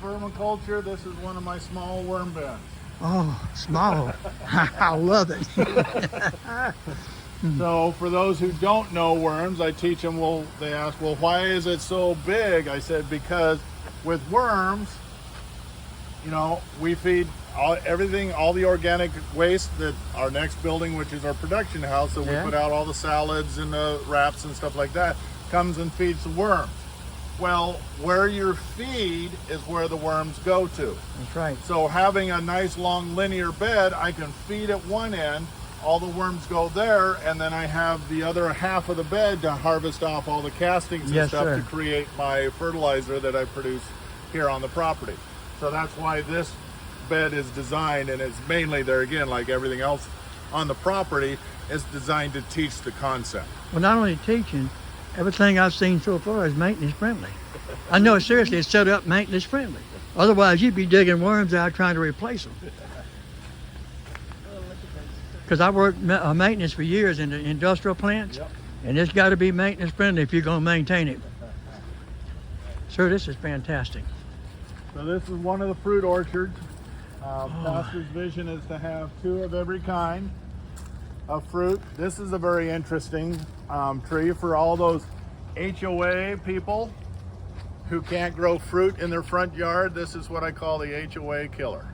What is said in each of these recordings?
Vermiculture. This is one of my small worm beds. Oh, small. I love it. So for those who don't know worms, I teach them, they ask, well, why is it so big? I said, because with worms, you know, we feed everything, all the organic waste that our next building, which is our production house, so we put out all the salads and the wraps and stuff like that, comes and feeds the worms. Well, where your feed is where the worms go to. That's right. So having a nice long linear bed, I can feed at one end, all the worms go there, and then I have the other half of the bed to harvest off all the castings and stuff to create my fertilizer that I produce here on the property. So that's why this bed is designed, and it's mainly there again, like everything else on the property, is designed to teach the concept. Well, not only teaching, everything I've seen so far is maintenance friendly. I know, seriously, it's set up maintenance friendly. Otherwise, you'd be digging worms out trying to replace them. Because I worked maintenance for years in the industrial plants, and it's got to be maintenance friendly if you're going to maintain it. Sir, this is fantastic. So this is one of the fruit orchards. Pastor's vision is to have 2 of every kind of fruit. This is a very interesting tree for all those HOA people who can't grow fruit in their front yard. This is what I call the HOA killer.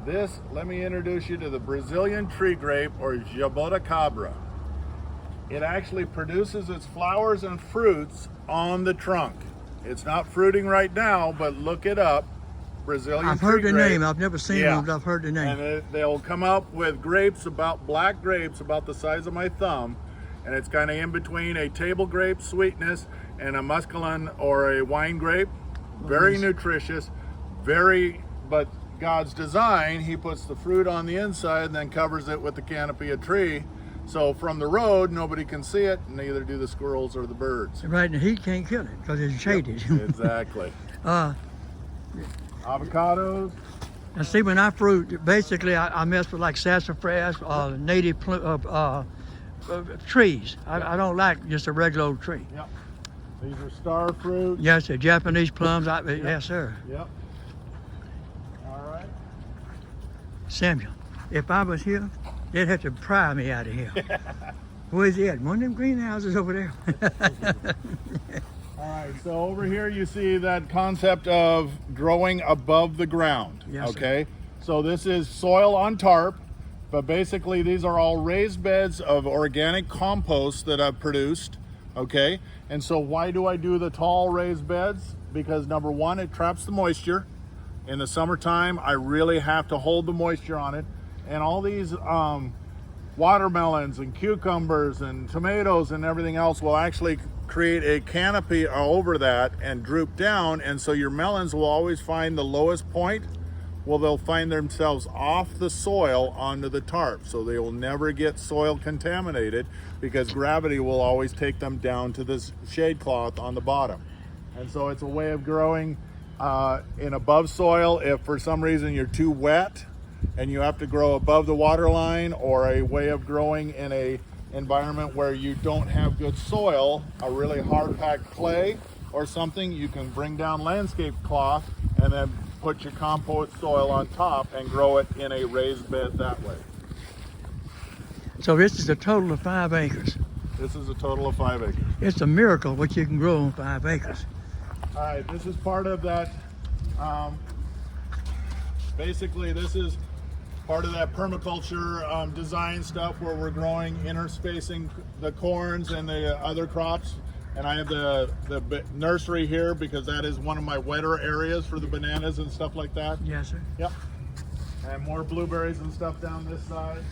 This, let me introduce you to the Brazilian tree grape, or jaboticabra. It actually produces its flowers and fruits on the trunk. It's not fruiting right now, but look it up. Brazilian I've heard the grape. name. I've never seen them, but I've heard the name. And they'll come up with grapes, black grapes about the size of my thumb, and it's kind of in between a table grape sweetness and a muscadine or a wine grape. Very nutritious, but God's design, he puts the fruit on the inside and then covers it with the canopy of tree. So from the road, nobody can see it, and neither do the squirrels or the birds. Right, and the heat can't kill it because it's shaded. Exactly. Avocados. And see, when I fruit, basically I mess with like sassafras, native trees. I don't like just a regular old tree. Yep. These are star fruit. Yes, the Japanese plums. Yes, sir. Yep. All right. Samuel, if I was here, they'd have to pry me out of here. Where's he at? One of them greenhouses over there. All right, so over here you see that concept of growing above the ground. Yes, okay, so this is soil on tarp, but basically these are all raised beds of organic compost that I've produced. Okay, and so why do I do the tall raised beds? Because number one, it traps the moisture. In the summertime, I really have to hold the moisture on it. And all these watermelons and cucumbers and tomatoes and everything else will actually create a canopy over that and droop down, and so your melons will always find the lowest point. Well, they'll find themselves off the soil onto the tarp, so they will never get soil contaminated because gravity will always take them down to this shade cloth on the bottom. And so it's a way of growing in above soil if for some reason you're too wet and you have to grow above the water line, or a way of growing in a environment where you don't have good soil, a really hard packed clay or something, you can bring down landscape cloth and then put your compost soil on top and grow it in a raised bed that way. So this is a total of 5 acres. This is a total of 5 acres. It's a miracle what you can grow on 5 acres. All right, this is part of that. Basically, this is part of that permaculture design stuff where we're growing interspacing the corns and the other crops. And I have the nursery here because that is one of my wetter areas for the bananas and stuff like that. Yes, sir. Yep. And more blueberries and stuff down this side.